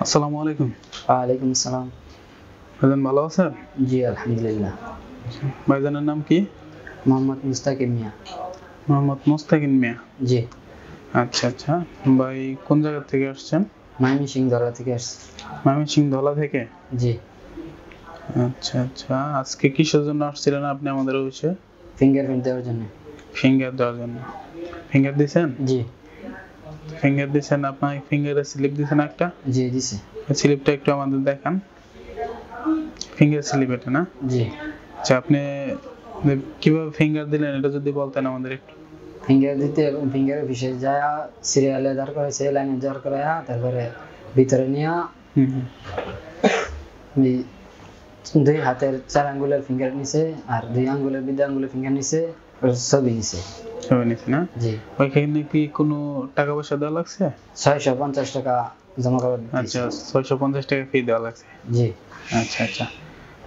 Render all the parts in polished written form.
আসসালামু আলাইকুম। ওয়ালাইকুম আসসালাম। ভাইজান ভালো আছেন? জি আলহামদুলিল্লাহ। ভাইজানের নাম কি? মোহাম্মদ মুস্তাকিম মিয়া। মোহাম্মদ মুস্তাকিম মিয়া। জি। আচ্ছা আচ্ছা। ভাই কোন জায়গা থেকে আসছেন? ময়মনসিংহ ধলা থেকে আসছি। ময়মনসিংহ ধলা থেকে? জি। আচ্ছা আচ্ছা। আজকে কিসের জন্য আসছিলেন আপনি আমাদের অফিসে? ফিঙ্গারপ্রিন্ট দেওয়ার জন্য। ফিঙ্গার দেওয়ার জন্য। ফিঙ্গার দিছেন? জি। ফিঙ্গার দিছেন, আপনার ফিঙ্গারের স্লিপ দিছেন একটা? জি দিছে। স্লিপটা একটু আমাদের দেখান। ফিঙ্গার স্লিপ এটা না? জি। আচ্ছা, আপনি কিভাবে ফিঙ্গার দিলেন এটা যদি বলতেন আমাদের একটু। ফিঙ্গার দিতে এবং ফিঙ্গার অফিসে যায় সিরিয়ালে দাঁড় করাইছে, লাইনে দাঁড় করাইয়া তারপরে ভিতরে নিয়ে দুই হাতের 4 আঙ্গুলের ফিঙ্গার নিছে আর 2 আঙ্গুলের বিদ্যা আঙ্গুলের ফিঙ্গার নিছে, ছবি নিছে। ছবি নিছে না? জি। ওইখানে কি কোনো টাকা পয়সা দেওয়া লাগছে? 650 টাকা জমা করা। আচ্ছা, 650 টাকা ফি দেওয়া লাগছে। জি। আচ্ছা আচ্ছা।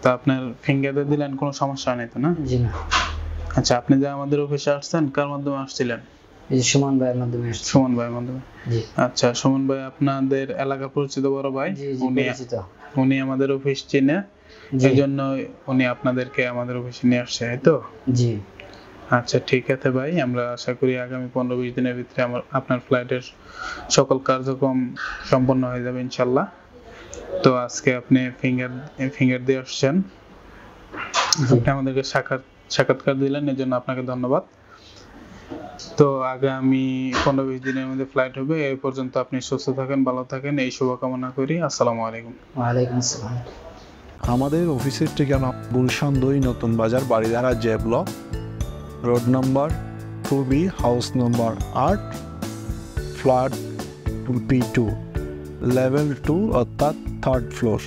তো আপনার ফিঙ্গারে দিলেন, কোনো সমস্যা নেই তো না? জি না। আচ্ছা, আপনি যে আমাদের অফিসে আসছেন কার মাধ্যমে আসছিলেন? এই যে সুমন ভাইয়ের মাধ্যমে আসছে। সুমন ভাইয়ের মাধ্যমে? জি। আচ্ছা, সুমন ভাই আপনাদের এলাকা পরিচিত বড় ভাই। জি জি পরিচিত। উনি আমাদের অফিস চিনে, এই জন্য উনি আপনাদেরকে আমাদের অফিসে নিয়ে আসছে, তাই তো? জি। আচ্ছা ঠিক আছে ভাই, আমরা আশা করি আগামী 15-20 দিনের ভিতরে আপনার ফ্লাইটের সকল কার্যক্রম সম্পন্ন হয়ে যাবে ইনশাল্লাহ। তো আজকে আপনি ফিঙ্গার দিয়ে আসছেন, আপনি আমাদেরকে সাক্ষাৎকার দিলেন, এর জন্য আপনাকে ধন্যবাদ। তো আগামী 15-20 দিনের মধ্যে ফ্লাইট হবে, এই পর্যন্ত আপনি সুস্থ থাকেন, ভালো থাকেন, এই শুভকামনা করি। আসসালামু আলাইকুম। ওয়ালাইকুম আসসালাম। আমাদের অফিসের ঠিকানা গুলশান 2 নতুন বাজার, Baridhara J block, road number 2B, house number 8, flat B2, level 2 অর্থাৎ 3rd ফ্লোর।